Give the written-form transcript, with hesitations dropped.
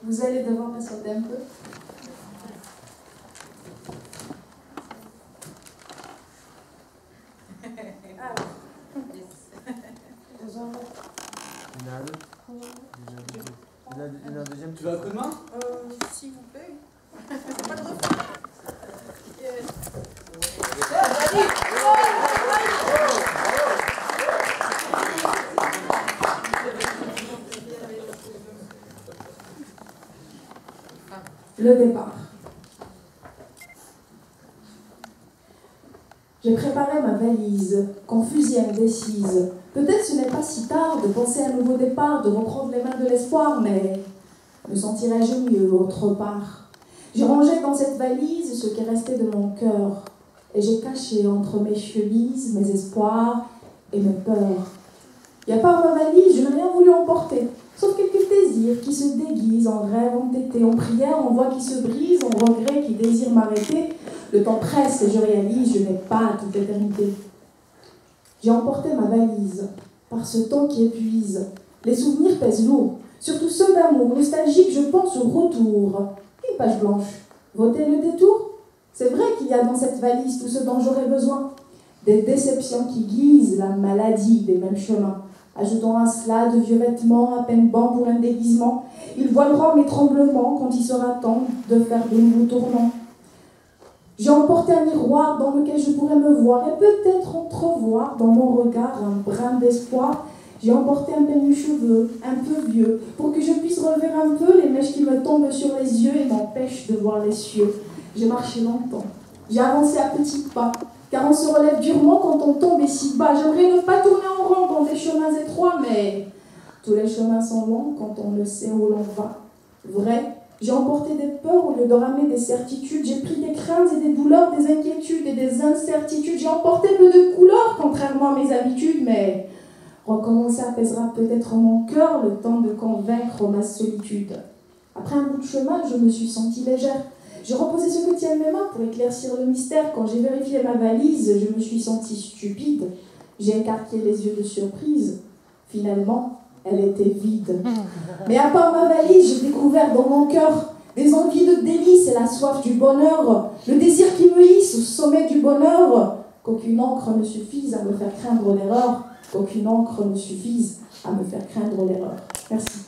Vous allez devoir patienter un peu. Il a un deuxième. Tu veux un coup de main? S'il vous plaît. C'est pas de refrain. Le départ. J'ai préparé ma valise, confuse et indécise. Peut-être ce n'est pas si tard de penser à un nouveau départ, de reprendre les mains de l'espoir, mais me sentirais-je mieux autre part? J'ai rangé dans cette valise ce qui restait de mon cœur, et j'ai caché entre mes chemises mes espoirs et mes peurs. Et à part ma valise, je n'ai rien voulu emporter, sauf quelques désirs qui se déguisent en rêves entêtés, en prières, en voix qui se brisent, en regrets qui désirent m'arrêter. Le temps presse et je réalise, je n'ai pas toute l'éternité. J'ai emporté ma valise, par ce temps qui épuise. Les souvenirs pèsent lourd, surtout ceux d'amour. Nostalgique, je pense au retour. Une page blanche, vaut-elle le détour? C'est vrai qu'il y a dans cette valise tout ce dont j'aurais besoin. Des déceptions qui guisent la maladie des mêmes chemins. Ajoutons à cela de vieux vêtements, à peine bons pour un déguisement. Ils voileront mes tremblements quand il sera temps de faire de nouveaux tournants. J'ai emporté un miroir dans lequel je pourrais me voir et peut-être entrevoir dans mon regard un brin d'espoir. J'ai emporté un peigne cheveux, un peu vieux, pour que je puisse relever un peu les mèches qui me tombent sur les yeux et m'empêchent de voir les cieux. J'ai marché longtemps, j'ai avancé à petits pas, car on se relève durement quand on tombe et si bas. J'aimerais ne pas tourner en rond dans des chemins étroits, mais tous les chemins sont longs quand on ne sait où l'on va. Vrai, j'ai emporté des peurs au lieu de ramener des certitudes. J'ai pris des craintes et des douleurs, des inquiétudes et des incertitudes. J'ai emporté peu de couleurs, contrairement à mes habitudes, mais recommencer apaisera peut-être mon cœur le temps de convaincre ma solitude. Après un bout de chemin, je me suis sentie légère. J'ai reposé ce que tiennent mes mains pour éclaircir le mystère. Quand j'ai vérifié ma valise, je me suis sentie stupide. J'ai écarqué les yeux de surprise. Finalement, elle était vide. Mais à part ma valise, j'ai découvert dans mon cœur des envies de délices et la soif du bonheur, le désir qui me hisse au sommet du bonheur. Qu'aucune encre ne suffise à me faire craindre l'erreur, qu'aucune encre ne suffise à me faire craindre l'erreur. Merci.